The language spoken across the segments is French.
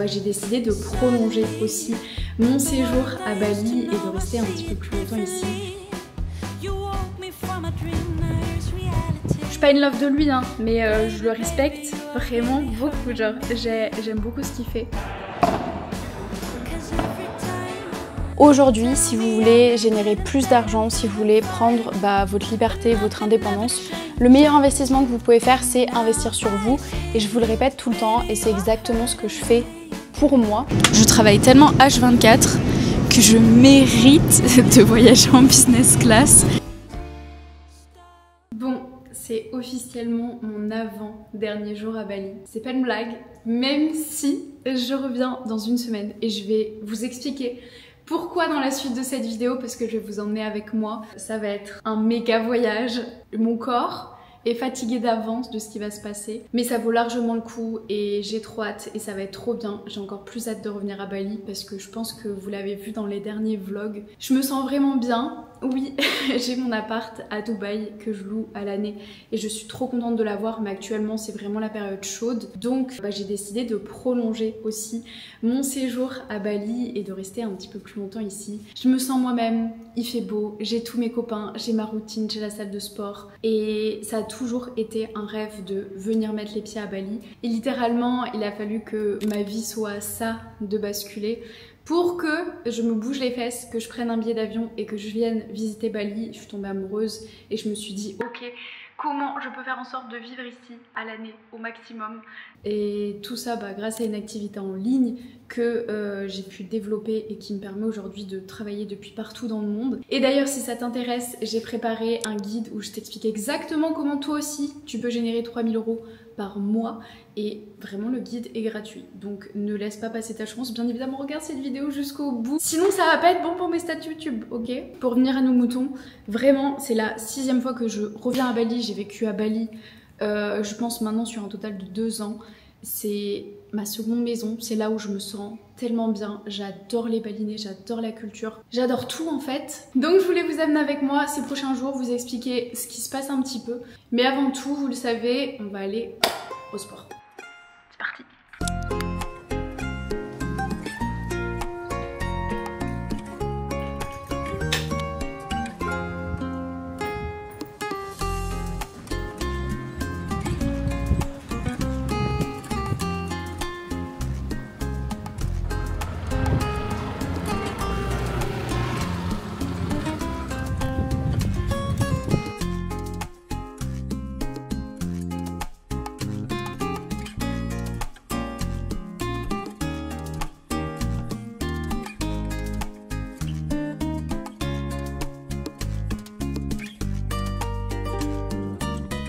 j'ai décidé de prolonger aussi mon séjour à Bali et de rester un petit peu plus longtemps ici. Je suis pas une love de lui, hein, mais je le respecte vraiment beaucoup, genre j'aime beaucoup ce qu'il fait. Aujourd'hui, si vous voulez générer plus d'argent, si vous voulez prendre votre liberté, votre indépendance, le meilleur investissement que vous pouvez faire, c'est investir sur vous. Et je vous le répète tout le temps, et c'est exactement ce que je fais pour moi. Je travaille tellement H24 que je mérite de voyager en business class. Bon, c'est officiellement mon avant-dernier jour à Bali. C'est pas une blague, même si je reviens dans une semaine et je vais vous expliquer pourquoi dans la suite de cette vidéo, parce que je vais vous emmener avec moi. Ça va être un méga voyage. Mon corps est fatigué d'avance de ce qui va se passer, mais ça vaut largement le coup et j'ai trop hâte et ça va être trop bien. J'ai encore plus hâte de revenir à Bali parce que je pense que vous l'avez vu dans les derniers vlogs. Je me sens vraiment bien. Oui, j'ai mon appart à Dubaï que je loue à l'année et je suis trop contente de l'avoir, mais actuellement c'est vraiment la période chaude. Donc j'ai décidé de prolonger aussi mon séjour à Bali et de rester un petit peu plus longtemps ici. Je me sens moi-même, il fait beau, j'ai tous mes copains, j'ai ma routine, j'ai la salle de sport et ça a toujours été un rêve de venir mettre les pieds à Bali. Et littéralement, il a fallu que ma vie soit ça de basculer pour que je me bouge les fesses, que je prenne un billet d'avion et que je vienne visiter Bali. Je suis tombée amoureuse et je me suis dit ok, comment je peux faire en sorte de vivre ici à l'année au maximum. Et tout ça grâce à une activité en ligne que j'ai pu développer et qui me permet aujourd'hui de travailler depuis partout dans le monde. Et d'ailleurs si ça t'intéresse, j'ai préparé un guide où je t'explique exactement comment toi aussi tu peux générer 3000 € par mois et vraiment le guide est gratuit. Donc ne laisse pas passer ta chance, bien évidemment regarde cette vidéo jusqu'au bout. Sinon ça va pas être bon pour mes statuts YouTube, ok? Pour revenir à nos moutons, vraiment c'est la 6e fois que je reviens à Bali, j'ai vécu à Bali je pense maintenant sur un total de 2 ans. C'est ma seconde maison, c'est là où je me sens tellement bien. J'adore les Balinais, j'adore la culture, j'adore tout en fait. Donc je voulais vous amener avec moi ces prochains jours, vous expliquer ce qui se passe un petit peu. Mais avant tout, vous le savez, on va aller au sport. C'est parti!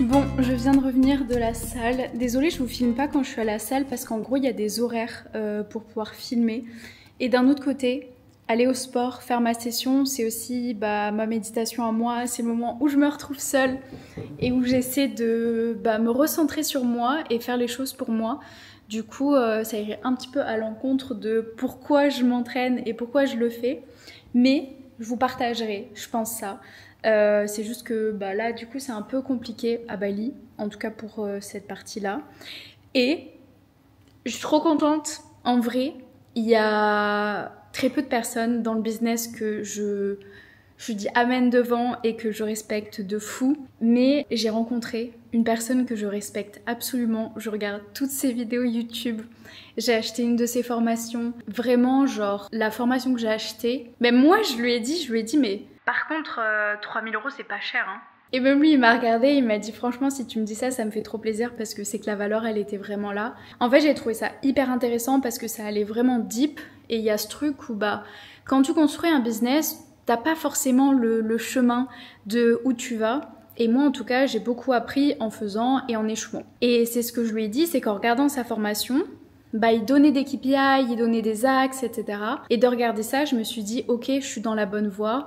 Bon, je viens de revenir de la salle. Désolée, je vous filme pas quand je suis à la salle parce qu'en gros, il y a des horaires pour pouvoir filmer. Et d'un autre côté, aller au sport, faire ma session, c'est aussi ma méditation à moi. C'est le moment où je me retrouve seule et où j'essaie de me recentrer sur moi et faire les choses pour moi. Du coup, ça irait un petit peu à l'encontre de pourquoi je m'entraîne et pourquoi je le fais. Mais je vous partagerai, je pense ça. C'est juste que là du coup c'est un peu compliqué à Bali, en tout cas pour cette partie là, et je suis trop contente. En vrai il y a très peu de personnes dans le business que je dis amen devant et que je respecte de fou, mais j'ai rencontré une personne que je respecte absolument. Je regarde toutes ses vidéos YouTube, j'ai acheté une de ses formations, vraiment genre la formation que j'ai achetée, même moi je lui ai dit mais par contre 3000 € c'est pas cher hein. Et même lui il m'a regardé, il m'a dit franchement si tu me dis ça, ça me fait trop plaisir parce que c'est que la valeur elle était vraiment là. En fait j'ai trouvé ça hyper intéressant parce que ça allait vraiment deep et il y a ce truc où quand tu construis un business, t'as pas forcément le chemin de où tu vas. Et moi en tout cas j'ai beaucoup appris en faisant et en échouant. Et c'est ce que je lui ai dit, c'est qu'en regardant sa formation, il donnait des KPI, il donnait des axes, etc. Et de regarder ça, je me suis dit, ok, je suis dans la bonne voie.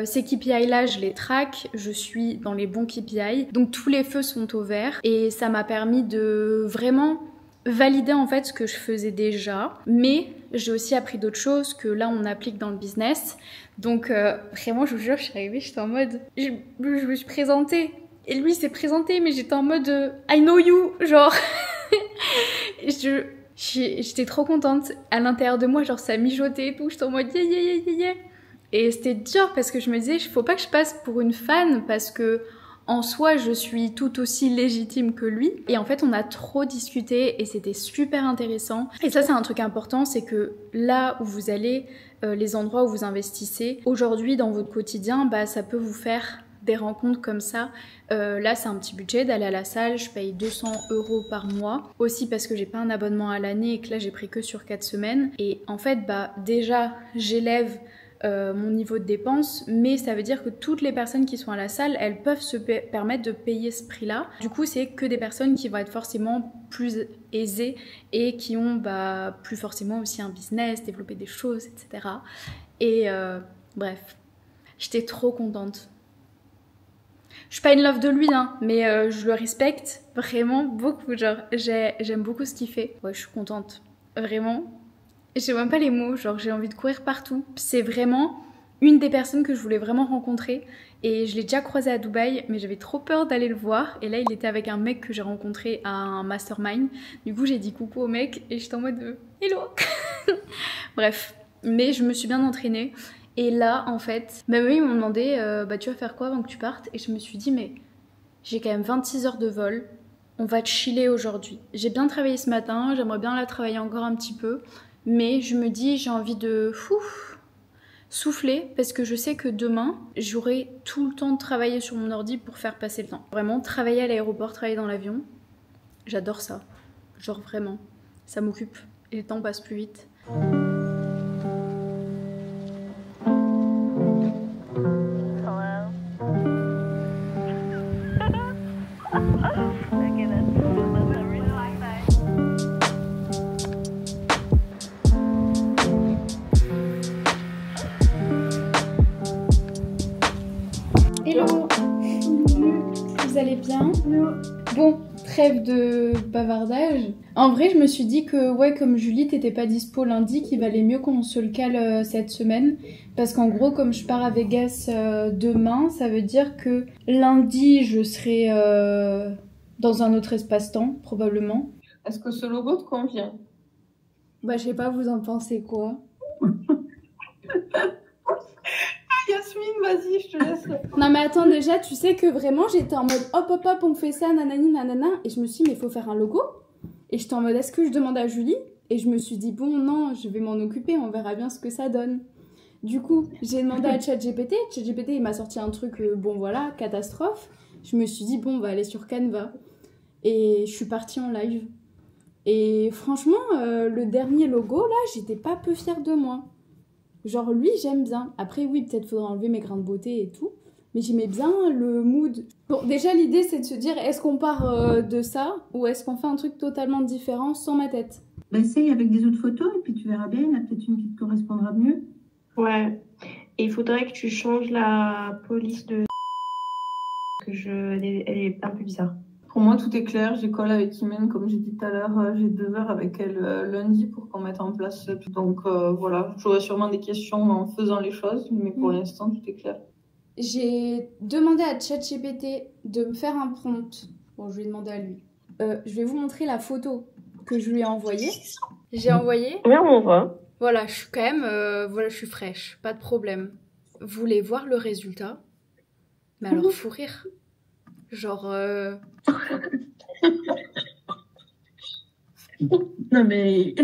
Ces KPI-là, je les traque, je suis dans les bons KPI. Donc tous les feux sont au vert. Et ça m'a permis de vraiment valider en fait ce que je faisais déjà. Mais j'ai aussi appris d'autres choses que là, on applique dans le business. Donc vraiment, je vous jure, je suis arrivée, j'étais en mode... Je me suis présentée. Et lui s'est présenté, mais j'étais en mode I know you, genre... J'étais trop contente. À l'intérieur de moi, genre ça mijotait et tout. J'étais en mode yeah, yeah, yeah, yeah, yeah. Et c'était dur parce que je me disais, il faut pas que je passe pour une fan parce que en soi, je suis tout aussi légitime que lui. Et en fait, on a trop discuté et c'était super intéressant. Et ça, c'est un truc important, c'est que là où vous allez, les endroits où vous investissez, aujourd'hui, dans votre quotidien, bah, ça peut vous faire des rencontres comme ça. Là, c'est un petit budget d'aller à la salle. Je paye 200 € par mois. Aussi parce que j'ai pas un abonnement à l'année et que là, j'ai pris que sur 4 semaines. Et en fait, bah, déjà, j'élève mon niveau de dépenses, mais ça veut dire que toutes les personnes qui sont à la salle, elles peuvent se permettre de payer ce prix-là. Du coup, c'est que des personnes qui vont être forcément plus aisées et qui ont bah, plus forcément aussi un business, développer des choses, etc. Et bref, j'étais trop contente. Je suis pas une love de lui, hein, mais je le respecte vraiment beaucoup. Genre, j'aime beaucoup ce qu'il fait. Ouais, je suis contente. Vraiment. J'ai même pas les mots, genre j'ai envie de courir partout. C'est vraiment une des personnes que je voulais vraiment rencontrer. Et je l'ai déjà croisé à Dubaï, mais j'avais trop peur d'aller le voir. Et là, il était avec un mec que j'ai rencontré à un mastermind. Du coup, j'ai dit coucou au mec et j'étais en mode hello. Bref, mais je me suis bien entraînée. Et là, en fait, même eux, ils m'ont demandé bah, tu vas faire quoi avant que tu partes? Et je me suis dit, mais j'ai quand même 26 heures de vol. On va chiller aujourd'hui. J'ai bien travaillé ce matin, j'aimerais bien la travailler encore un petit peu. Mais je me dis, j'ai envie de souffler parce que je sais que demain, j'aurai tout le temps de travailler sur mon ordi pour faire passer le temps. Vraiment, travailler à l'aéroport, travailler dans l'avion, j'adore ça. Genre vraiment, ça m'occupe et le temps passe plus vite. Hello, vous allez bien? Bon, trêve de bavardage. En vrai, je me suis dit que, ouais, comme Julie, t'étais pas dispo lundi, qu'il valait mieux qu'on se le cale cette semaine. Parce qu'en gros, comme je pars à Vegas demain, ça veut dire que lundi, je serai dans un autre espace-temps, probablement. Est-ce que ce logo te convient? Bah, je sais pas, vous en pensez quoi? Yasmine, vas-y, je te laisse. Non mais attends, déjà, tu sais que vraiment, j'étais en mode hop hop hop, on fait ça, nanani nanana. Et je me suis dit, mais il faut faire un logo. Et j'étais en mode, est-ce que je demande à Julie? Et je me suis dit, bon, non, je vais m'en occuper, on verra bien ce que ça donne. Du coup, j'ai demandé à ChatGPT. ChatGPT, il m'a sorti un truc, bon voilà, catastrophe. Je me suis dit, bon, on va aller sur Canva. Et je suis partie en live. Et franchement, le dernier logo, là, j'étais pas peu fière de moi. Genre lui j'aime bien. Après oui peut-être faudra enlever mes grains de beauté et tout. Mais j'aimais bien le mood. Bon déjà l'idée c'est de se dire est-ce qu'on part de ça ou est-ce qu'on fait un truc totalement différent sans ma tête? Bah, essaye avec des autres photos et puis tu verras bien, il y en a peut-être une qui te correspondra mieux. Ouais. Et il faudrait que tu changes la police de... elle est un peu bizarre. Pour moi, tout est clair. J'ai call avec Imen, comme j'ai dit tout à l'heure. J'ai 2 heures avec elle lundi pour qu'on mette en place tout. Donc voilà, j'aurai sûrement des questions en faisant les choses, mais pour l'instant, tout est clair. J'ai demandé à ChatGPT de me faire un prompt. Bon, je lui ai demandé à lui. Je vais vous montrer la photo que je lui ai envoyée. J'ai envoyé. Oui, on voit. Voilà, je suis quand même... voilà, je suis fraîche, pas de problème. Vous voulez voir le résultat? Mais alors, fou rire. Genre... Non mais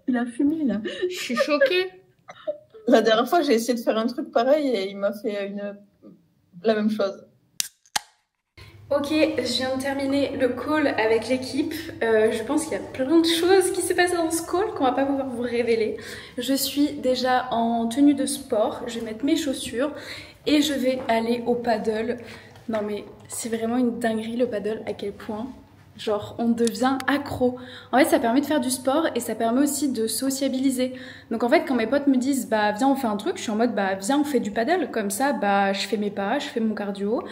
il a fumé là. Je suis choquée. La dernière fois, j'ai essayé de faire un truc pareil et il m'a fait la même chose. Ok, je viens de terminer le call avec l'équipe. Je pense qu'il y a plein de choses qui s'est passées dans ce call qu'on va pas pouvoir vous révéler. Je suis déjà en tenue de sport, je vais mettre mes chaussures et je vais aller au paddle. Non mais c'est vraiment une dinguerie le paddle, à quel point genre on devient accro. En fait ça permet de faire du sport et ça permet aussi de sociabiliser. Donc en fait quand mes potes me disent bah viens on fait un truc, je suis en mode bah viens on fait du paddle. Comme ça bah je fais mes pas, je fais mon cardio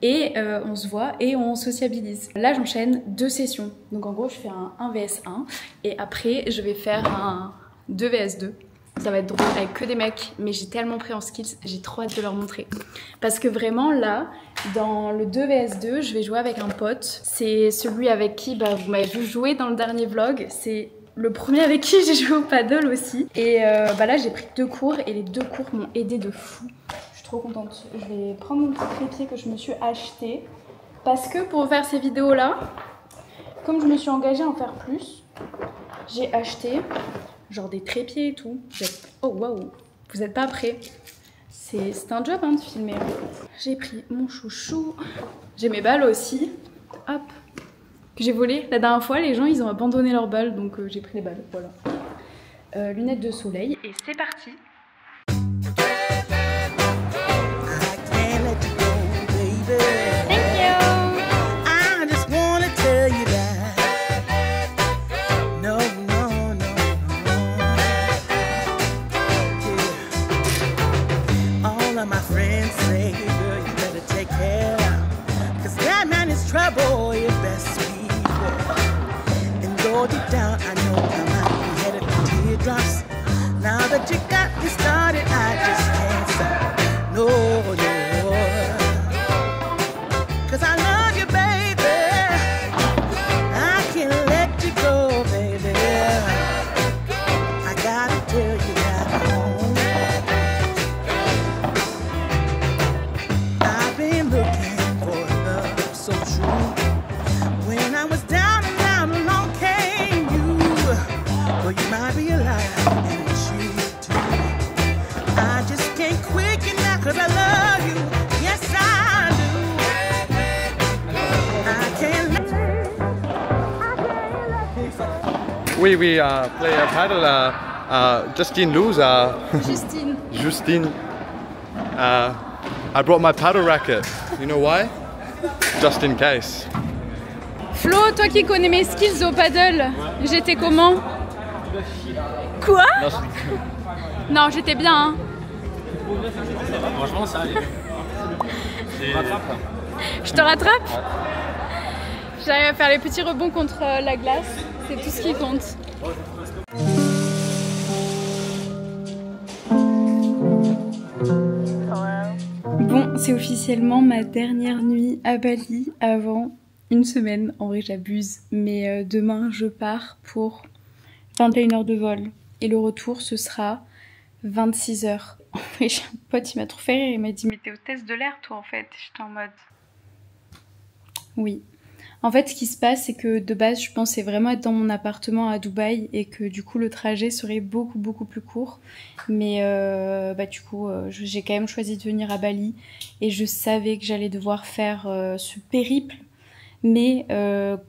et on se voit et on sociabilise. Là j'enchaîne 2 sessions. Donc en gros je fais un 1 vs 1 et après je vais faire un 2 vs 2. Ça va être drôle avec que des mecs, mais j'ai tellement pris en skills, j'ai trop hâte de leur montrer. Parce que vraiment là, dans le 2 vs 2, je vais jouer avec un pote. C'est celui avec qui bah, vous m'avez vu jouer dans le dernier vlog. C'est le premier avec qui j'ai joué au paddle aussi. Et bah là j'ai pris 2 cours et les 2 cours m'ont aidé de fou. Je suis trop contente. Je vais prendre mon petit trépied que je me suis acheté. Parce que pour faire ces vidéos là, comme je me suis engagée à en faire plus, j'ai acheté genre des trépieds et tout. Oh waouh, vous n'êtes pas prêts. C'est un job hein, de filmer. J'ai pris mon chouchou. J'ai mes balles aussi. Hop. Que j'ai volé. La dernière fois, les gens ils ont abandonné leurs balles, donc j'ai pris les balles. Voilà. Lunettes de soleil et c'est parti. Down, I know I might be headed for teardrops. Now that you got me started, I just can't stop. No, no. 'Cause I love you, baby. I can't let you go, baby. I gotta tell you that home. I've been looking for love so true. When I was down and down along came you. Well, you might be alive and cheat too. I just can't quicken now 'cause I love you. Yes, I do. I can't let We play a paddle. Justine lose. Justine. I brought my paddle racket. You know why? Just in case. Flo, toi qui connais mes skills au paddle, j'étais comment? Quoi? Non, j'étais bien. Hein. Franchement, ça allait. Je te rattrape? J'arrive à faire les petits rebonds contre la glace, c'est tout ce qui compte. Bon, c'est officiellement ma dernière nuit à Bali avant une semaine. En vrai, j'abuse, mais demain je pars pour 21 heures de vol et le retour ce sera 26 heures. En vrai, j'ai un pote, il m'a trop fait rire, il m'a dit mais t'es hôtesse de l'air toi en fait. J'étais en mode oui. En fait, ce qui se passe, c'est que de base, je pensais vraiment être dans mon appartement à Dubaï et que du coup, le trajet serait beaucoup plus court. Mais bah, du coup, j'ai quand même choisi de venir à Bali et je savais que j'allais devoir faire ce périple. Mais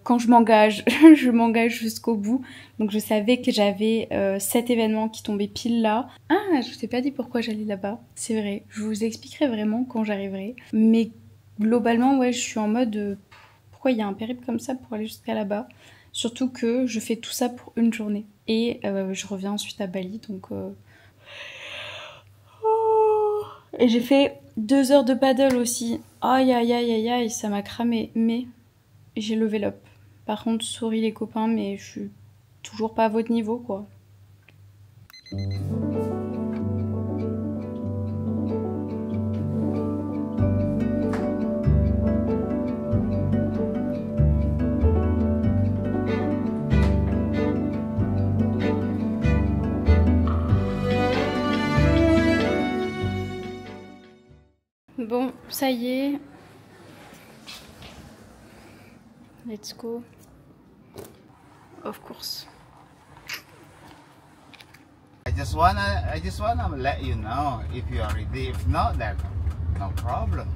quand je m'engage, je m'engage jusqu'au bout. Donc je savais que j'avais 7 événements qui tombaient pile là. Ah, je t'ai pas dit pourquoi j'allais là-bas. C'est vrai, je vous expliquerai vraiment quand j'arriverai. Mais globalement, ouais, je suis en mode... pourquoi il y a un périple comme ça pour aller jusqu'à là-bas? Surtout que je fais tout ça pour une journée. Et je reviens ensuite à Bali, donc... Et j'ai fait 2 heures de paddle aussi. Aïe, aïe, aïe, aïe, aïe, ça m'a cramé. Mais j'ai level up. Par contre, sorry les copains, mais je suis toujours pas à votre niveau, quoi. Bon, ça y est. Let's go. Of course. I just wanna let you know if you are ready. If not, then no problem.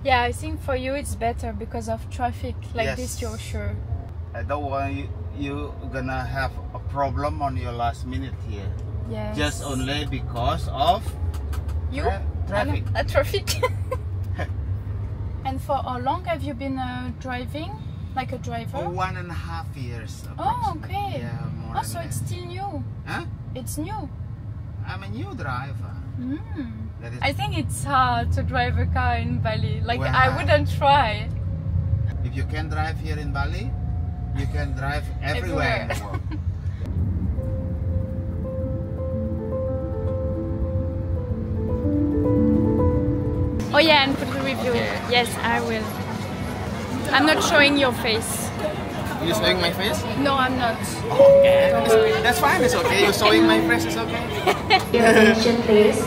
Yeah, I think for you it's better because of traffic like Yes. this. You're sure. I don't want you gonna have a problem on your last minute here. Yes. Just only because of you traffic. Traffic. And for how long have you been driving? Like a driver? For 1.5 years. Oh, okay. Yeah, more Oh, than so that. it's still new. Huh? It's new. I'm a new driver. Mm. That is, I think it's hard to drive a car in Bali. Like Well, I wouldn't try. if you can drive here in Bali, you can drive everywhere in the world. Oh yeah, and put the review. Yes, I will. I'm not showing your face. You showing my face? No, I'm not. Okay. That's fine, it's okay. You're showing my face, it's okay. Your attention, please.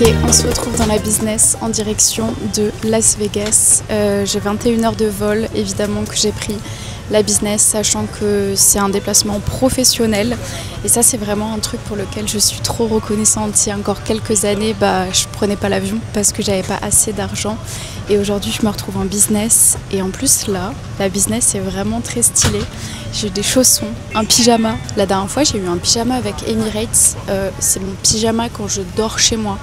Ok, on se retrouve dans la business en direction de Las Vegas. J'ai 21 heures de vol, évidemment que j'ai pris la business, sachant que c'est un déplacement professionnel. Et ça, c'est vraiment un truc pour lequel je suis trop reconnaissante. Il y a encore quelques années, je prenais pas l'avion parce que j'avais pas assez d'argent. Et aujourd'hui, je me retrouve en business. Et en plus, là, la business est vraiment très stylée. J'ai des chaussons, un pyjama. La dernière fois, j'ai eu un pyjama avec Emirates. C'est mon pyjama quand je dors chez moi.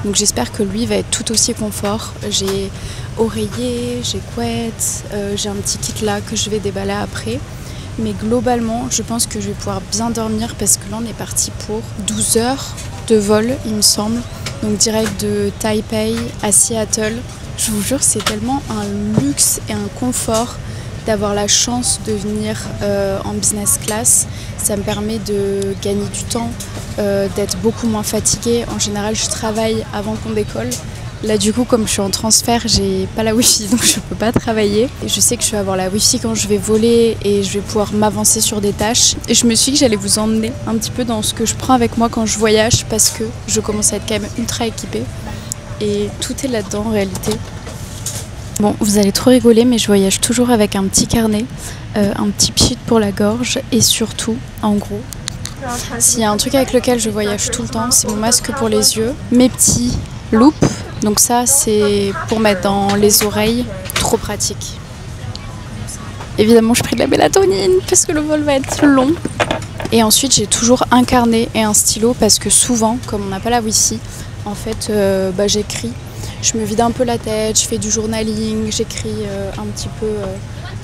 Donc j'espère que lui va être tout aussi confort. J'ai oreiller, j'ai couette, j'ai un petit kit là que je vais déballer après. Mais globalement, je pense que je vais pouvoir bien dormir parce que là, on est parti pour 12 heures de vol, il me semble. Donc direct de Taipei à Seattle. Je vous jure, c'est tellement un luxe et un confort d'avoir la chance de venir en business class. Ça me permet de gagner du temps, d'être beaucoup moins fatiguée. En général, je travaille avant qu'on décolle. Là, du coup, comme je suis en transfert, j'ai pas la wifi, donc je peux pas travailler. Et je sais que je vais avoir la wifi quand je vais voler et je vais pouvoir m'avancer sur des tâches. Et je me suis dit que j'allais vous emmener un petit peu dans ce que je prends avec moi quand je voyage parce que je commence à être quand même ultra équipée. Et tout est là-dedans en réalité. Bon, vous allez trop rigoler, mais je voyage toujours avec un petit carnet, un petit pchit pour la gorge et surtout, en gros, s'il y a un truc avec lequel je voyage tout le temps, c'est mon masque pour les yeux, mes petits loupes. Donc ça, c'est pour mettre dans les oreilles, trop pratique. Évidemment, je pris de la mélatonine parce que le vol va être long. Et ensuite, j'ai toujours un carnet et un stylo parce que souvent, comme on n'a pas la wifi, en fait, j'écris. Je me vide un peu la tête, je fais du journaling, j'écris un petit peu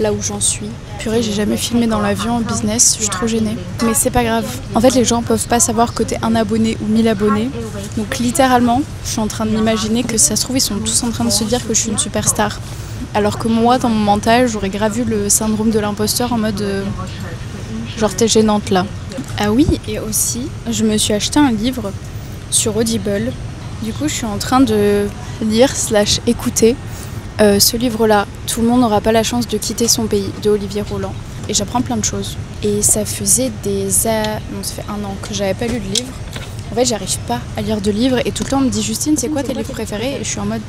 là où j'en suis. Purée, j'ai jamais filmé dans l'avion en business, je suis trop gênée. Mais c'est pas grave. En fait, les gens peuvent pas savoir que t'es un abonné ou 1000 abonnés. Donc littéralement, je suis en train de m'imaginer que ça se trouve, ils sont tous en train de se dire que je suis une superstar. Alors que moi, dans mon mental, j'aurais grave eu le syndrome de l'imposteur en mode genre t'es gênante là. Ah oui, et aussi, je me suis acheté un livre sur Audible. Du coup, je suis en train de lire / écouter ce livre-là. Tout le monde n'aura pas la chance de quitter son pays, de Olivier Roland. Et j'apprends plein de choses. Et ça faisait ça fait 1 an que j'avais pas lu de livre. En fait, j'arrive pas à lire de livres. Et tout le temps, on me dit Justine, c'est quoi tes livres préférés? Et je suis en mode,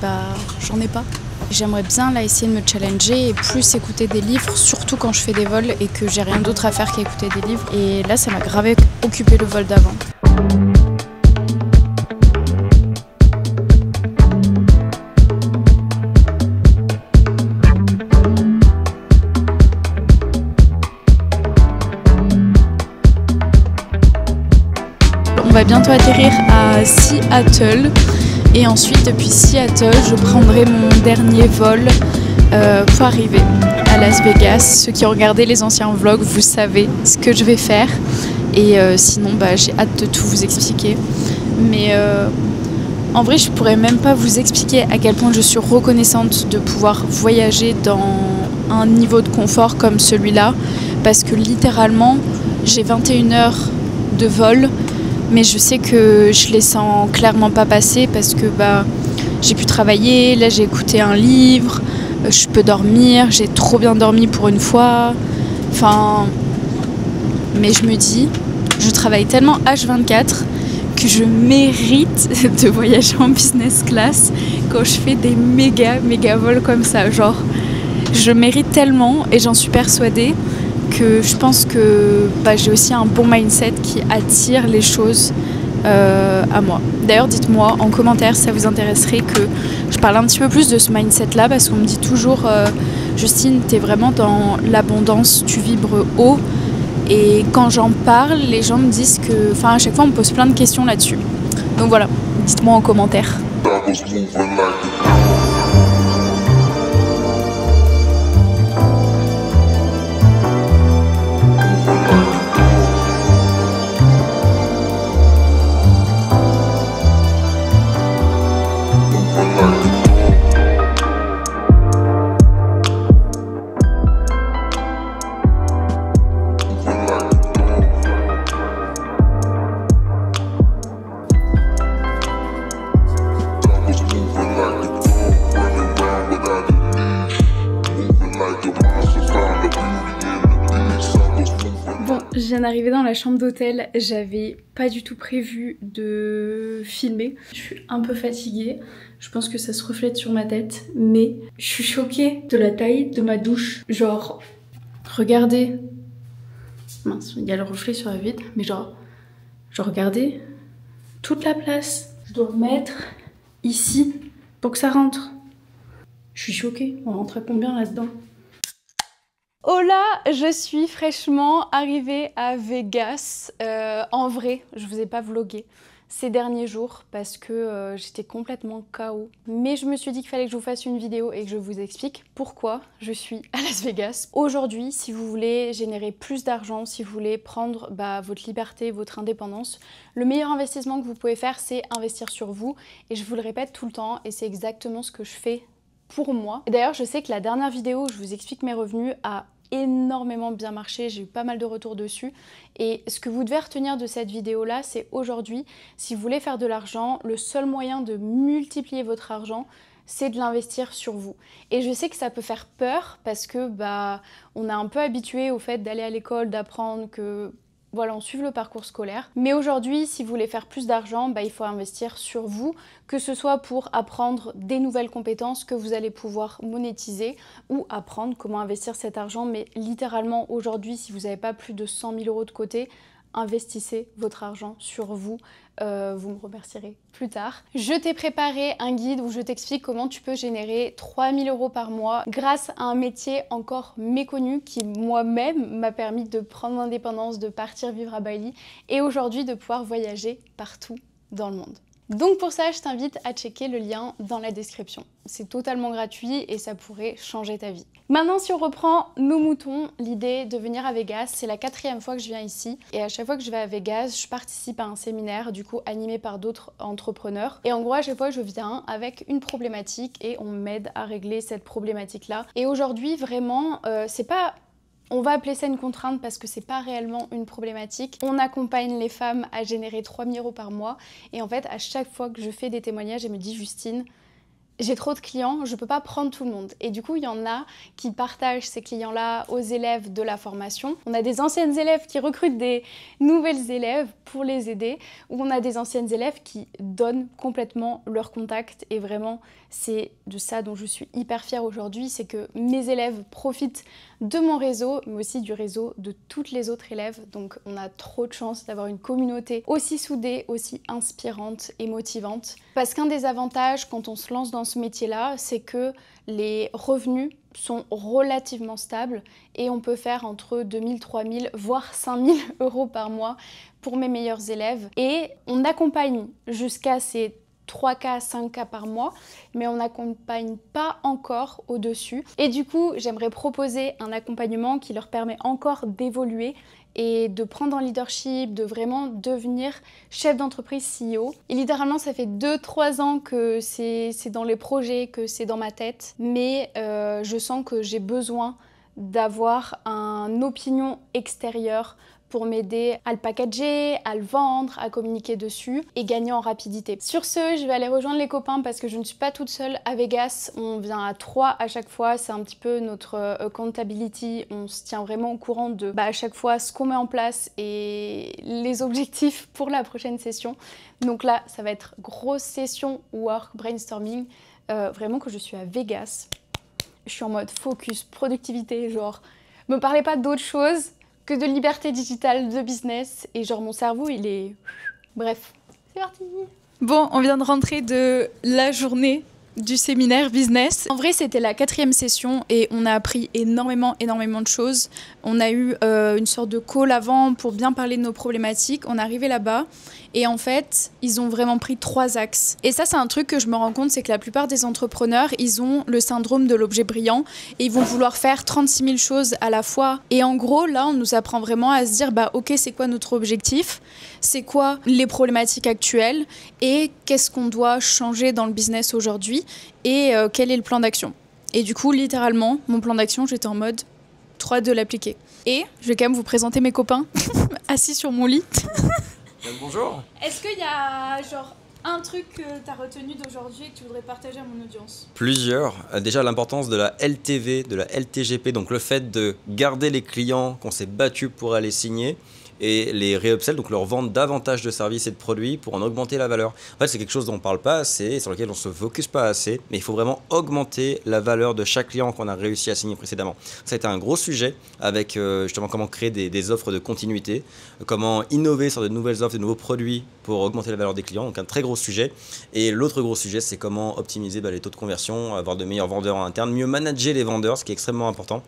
j'en ai pas. J'aimerais bien là essayer de me challenger et plus écouter des livres, surtout quand je fais des vols et que j'ai rien d'autre à faire qu'écouter des livres. Et là, ça m'a grave occupé le vol d'avant. On va bientôt atterrir à Seattle et ensuite depuis Seattle je prendrai mon dernier vol pour arriver à Las Vegas. Ceux qui ont regardé les anciens vlogs, vous savez ce que je vais faire et sinon j'ai hâte de tout vous expliquer. Mais en vrai je pourrais même pas vous expliquer à quel point je suis reconnaissante de pouvoir voyager dans un niveau de confort comme celui-là parce que littéralement j'ai 21 heures de vol. Mais je sais que je les sens clairement pas passer parce que j'ai pu travailler, là j'ai écouté un livre, je peux dormir, j'ai trop bien dormi pour une fois. Mais je me dis, je travaille tellement H24 que je mérite de voyager en business class quand je fais des méga vols comme ça. Genre, je mérite tellement et j'en suis persuadée que je pense que j'ai aussi un bon mindset qui attire les choses à moi. D'ailleurs, dites-moi en commentaire si ça vous intéresserait que je parle un petit peu plus de ce mindset-là parce qu'on me dit toujours Justine, t'es vraiment dans l'abondance, tu vibres haut. Et quand j'en parle, les gens me disent que... à chaque fois, on me pose plein de questions là-dessus. Donc voilà, dites-moi en commentaire. viens d'arriver dans la chambre d'hôtel, j'avais pas du tout prévu de filmer. Je suis un peu fatiguée, je pense que ça se reflète sur ma tête, mais je suis choquée de la taille de ma douche. Genre, regardez. Mince, il y a le reflet sur la vitre, mais genre regardez toute la place. Je dois mettre ici pour que ça rentre. Je suis choquée, on rentre à combien là-dedans? Hola, je suis fraîchement arrivée à Vegas. En vrai, je vous ai pas vlogué ces derniers jours parce que j'étais complètement KO. Mais je me suis dit qu'il fallait que je vous fasse une vidéo et que je vous explique pourquoi je suis à Las Vegas. Aujourd'hui, si vous voulez générer plus d'argent, si vous voulez prendre votre liberté, votre indépendance, le meilleur investissement que vous pouvez faire, c'est investir sur vous. Et je vous le répète tout le temps et c'est exactement ce que je fais pour moi. Et d'ailleurs, je sais que la dernière vidéo où je vous explique mes revenus a énormément bien marché, j'ai eu pas mal de retours dessus et ce que vous devez retenir de cette vidéo là, c'est aujourd'hui, si vous voulez faire de l'argent, le seul moyen de multiplier votre argent, c'est de l'investir sur vous. Et je sais que ça peut faire peur parce que on est un peu habitué au fait d'aller à l'école, d'apprendre que voilà, on suit le parcours scolaire. Mais aujourd'hui, si vous voulez faire plus d'argent, il faut investir sur vous, que ce soit pour apprendre des nouvelles compétences que vous allez pouvoir monétiser ou apprendre comment investir cet argent. Mais littéralement, aujourd'hui, si vous n'avez pas plus de 100 000 € de côté, investissez votre argent sur vous. Vous me remercierez plus tard. Je t'ai préparé un guide où je t'explique comment tu peux générer 3 000 € par mois grâce à un métier encore méconnu qui moi-même m'a permis de prendre l'indépendance, de partir vivre à Bali et aujourd'hui de pouvoir voyager partout dans le monde. Donc pour ça, je t'invite à checker le lien dans la description. C'est totalement gratuit et ça pourrait changer ta vie. Maintenant, si on reprend nos moutons, l'idée de venir à Vegas, c'est la 4e fois que je viens ici. Et à chaque fois que je vais à Vegas, je participe à un séminaire, du coup animé par d'autres entrepreneurs. Et en gros, à chaque fois, je viens avec une problématique et on m'aide à régler cette problématique-là. Et aujourd'hui, vraiment, c'est pas... On va appeler ça une contrainte parce que c'est pas réellement une problématique. On accompagne les femmes à générer 3 000 € par mois. Et en fait, à chaque fois que je fais des témoignages, elle me dit « Justine, j'ai trop de clients, je peux pas prendre tout le monde ». Et du coup, il y en a qui partagent ces clients-là aux élèves de la formation. On a des anciennes élèves qui recrutent des nouvelles élèves pour les aider. Ou on a des anciennes élèves qui donnent complètement leur contact. Et vraiment, c'est de ça dont je suis hyper fière aujourd'hui. C'est que mes élèves profitent de mon réseau, mais aussi du réseau de toutes les autres élèves. Donc on a trop de chance d'avoir une communauté aussi soudée, aussi inspirante et motivante. Parce qu'un des avantages quand on se lance dans ce métier-là, c'est que les revenus sont relativement stables et on peut faire entre 2 000, 3 000, voire 5 000 € par mois pour mes meilleurs élèves. Et on accompagne jusqu'à ces 3K, 5K par mois, mais on n'accompagne pas encore au-dessus. Et du coup, j'aimerais proposer un accompagnement qui leur permet encore d'évoluer et de prendre en leadership, de vraiment devenir chef d'entreprise CEO. Et littéralement, ça fait 2-3 ans que c'est dans les projets, que c'est dans ma tête, mais je sens que j'ai besoin d'avoir une opinion extérieure pour m'aider à le packager, à le vendre, à communiquer dessus et gagner en rapidité. Sur ce, je vais aller rejoindre les copains parce que je ne suis pas toute seule à Vegas. On vient à 3 à chaque fois, c'est un petit peu notre accountability. On se tient vraiment au courant de à chaque fois ce qu'on met en place et les objectifs pour la prochaine session. Donc là, ça va être grosse session work, brainstorming. Vraiment que je suis à Vegas. Je suis en mode focus, productivité, genre me parlez pas d'autre chose que de liberté digitale, de business, et genre mon cerveau il est... Bref, c'est parti. Bon, on vient de rentrer de la journée du séminaire business. En vrai, c'était la 4e session et on a appris énormément de choses. On a eu une sorte de call avant pour bien parler de nos problématiques. On est arrivé là-bas et en fait, ils ont vraiment pris 3 axes. Et ça, c'est un truc que je me rends compte, c'est que la plupart des entrepreneurs, ils ont le syndrome de l'objet brillant et ils vont vouloir faire 36 000 choses à la fois. Et en gros, là, on nous apprend vraiment à se dire, ok, c'est quoi notre objectif ? C'est quoi les problématiques actuelles et qu'est-ce qu'on doit changer dans le business aujourd'hui et quel est le plan d'action. Et du coup, littéralement, mon plan d'action, j'étais en mode trop hâte de l'appliquer. Et je vais quand même vous présenter mes copains assis sur mon lit. Bonjour. Est-ce qu'il y a genre un truc que tu as retenu d'aujourd'hui et que tu voudrais partager à mon audience ? Plusieurs. Déjà l'importance de la LTV, de la LTGP, donc le fait de garder les clients qu'on s'est battu pour aller signer et les re-upsell, donc leur vendre davantage de services et de produits pour en augmenter la valeur. En fait, c'est quelque chose dont on ne parle pas assez, sur lequel on ne se focus pas assez, mais il faut vraiment augmenter la valeur de chaque client qu'on a réussi à signer précédemment. Ça a été un gros sujet avec justement comment créer des offres de continuité, comment innover sur de nouvelles offres, de nouveaux produits pour augmenter la valeur des clients, donc un très gros sujet. Et l'autre gros sujet, c'est comment optimiser les taux de conversion, avoir de meilleurs vendeurs en interne, mieux manager les vendeurs, ce qui est extrêmement important.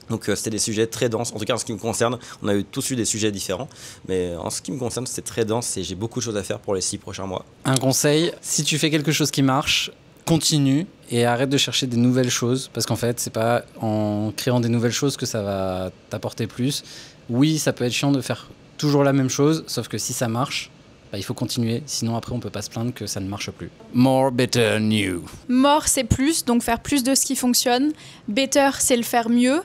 Donc c'était des sujets très denses, en tout cas en ce qui me concerne, on a tous eu des sujets différents, mais en ce qui me concerne c'est très dense et j'ai beaucoup de choses à faire pour les 6 prochains mois. Un conseil, si tu fais quelque chose qui marche, continue et arrête de chercher des nouvelles choses, parce qu'en fait c'est pas en créant des nouvelles choses que ça va t'apporter plus. Oui, ça peut être chiant de faire toujours la même chose, sauf que si ça marche, il faut continuer, sinon après on peut pas se plaindre que ça ne marche plus. More, better, new. More c'est plus, donc faire plus de ce qui fonctionne. Better c'est le faire mieux.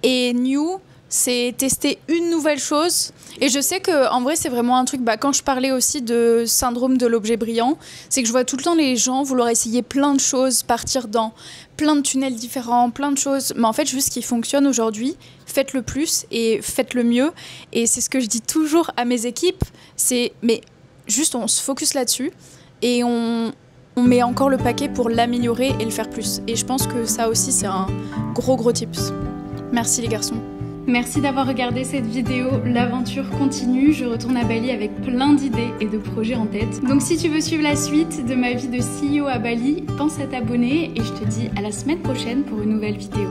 Et new, c'est tester une nouvelle chose. Et je sais qu'en vrai, c'est vraiment un truc, quand je parlais aussi de syndrome de l'objet brillant, c'est que je vois tout le temps les gens vouloir essayer plein de choses, partir dans plein de tunnels différents, plein de choses. Mais en fait, juste ce qui fonctionne aujourd'hui, faites-le plus et faites-le mieux. Et c'est ce que je dis toujours à mes équipes, mais juste on se focus là-dessus et on met encore le paquet pour l'améliorer et le faire plus. Et je pense que ça aussi, c'est un gros tips. Merci les garçons. Merci d'avoir regardé cette vidéo, l'aventure continue, je retourne à Bali avec plein d'idées et de projets en tête. Donc si tu veux suivre la suite de ma vie de CEO à Bali, pense à t'abonner et je te dis à la semaine prochaine pour une nouvelle vidéo.